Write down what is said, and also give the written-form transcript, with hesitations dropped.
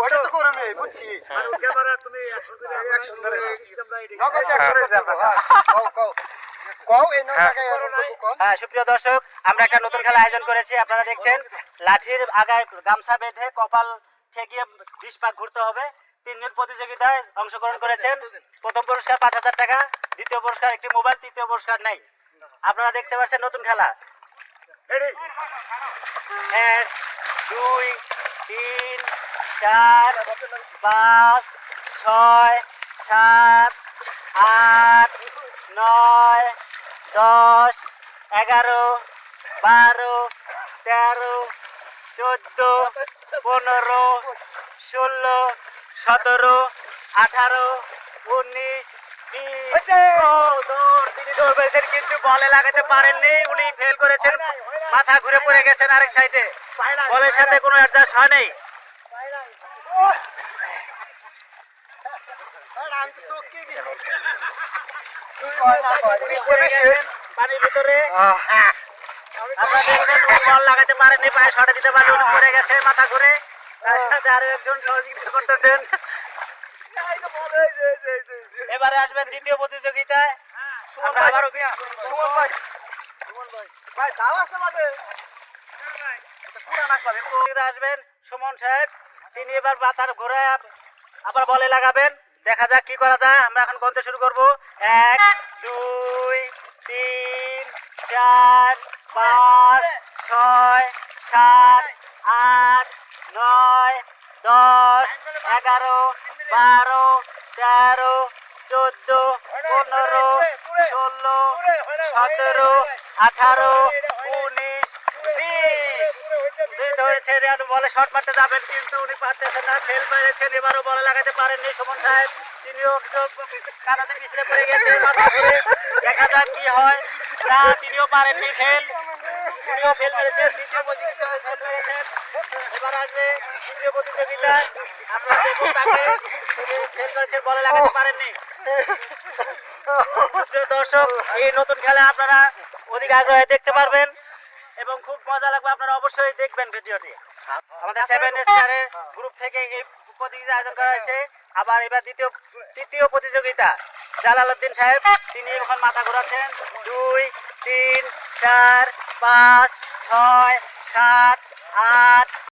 ওটা তো করো আমি বুঝছি ক্যামেরা তুমি অ্যাকশন করে অ্যাকশন ধরে সিস্টেম রাইডিং নগদ অ্যাকশন যাবে কও এই নটাকে হ্যাঁ, সুপ্রিয় দর্শক, আমরা একটা নতুন খেলা আয়োজন করেছি। আপনারা দেখছেন, লাঠির আগায় গামছা বেঁধে কপাল ঠেকিয়ে 20 পাক ঘুরতে হবে। 3 জন প্রতিযোগিতায় অংশগ্রহণ করেছেন। প্রথম পুরস্কার 5000 টাকা, দ্বিতীয় পুরস্কার একটি মোবাইল, তৃতীয় পুরস্কার নেই। আপনারা দেখতে পাচ্ছেন নতুন খেলা। 1 2 3 4 5 6 7 8 9 10 11 12 13 14 15 16 17 18 19 20 তিনি দৌড় পেয়েছেন কিন্তু বলে লাগাতে পারেননি। উনি ফেল করেছেন, মাথা ঘুরে পড়ে গেছেন আরেক সাইডে। বলের সাথে কোনো অ্যাডজাস্ট হয় নাই। পানির ভিতরে আপনারা দেখছেন বল লাগাতে পারেননি, পায়ে শটে দিতে পারেন, উনি পড়ে গেছে মাথা ঘুরে। তার সাথে আরো একজন সহযোগিতা করতেছেন। এবারে আসবেন দ্বিতীয় প্রতিযোগিতায়। আমরা আবারও আসবেন সুমন সাহেব, তিনি এবার মাথার ঘুরায় আবার বলে লাগাবেন। দেখা যাক কি করা যায়। আমরা এখন গন্তে শুরু করব। 1 2 3 4 5 6 7 8 9 10 11 12 13 14 15 16 17 18 19 20 হয়েছে। বলে শট মারতে যাবেন কিন্তু উনি পারতেছেন না, ফেল পেয়েছেন। এবারও বলে লাগাতে পারেননি সুমন সাহেব, তিনিও কানাতে পিছলে পড়ে গেছে মাথা ঘুরে। দেখা যাক কি হয়। না, তিনিও পারেননি, ফেল। উনিও ফেল মেরেছেন, দ্বিতীয় প্রতিযোগিতায় ফেল মেরেছেন। এবার আসবে তৃতীয় প্রতিযোগিতা। আপনারা দেখুন তাকে, ফেল করেছেন, বলে লাগাতে পারেননি। দর্শক, এই নতুন খেলা আপনারা অধিক আগ্রহে দেখতে পারবেন এবং খুব মজা লাগবে। আপনারা অবশ্যই দেখবেন ভিডিওটি। আমাদের 7 স্টারের গ্রুপ থেকে এই প্রতিযোগিতা আয়োজন করা হয়েছে। আবার এবার তৃতীয় প্রতিযোগিতা। জালালউদ্দিন সাহেব, তিনি এখন মাথা ঘোরাচ্ছেন। 2 3 4 5 6 7 8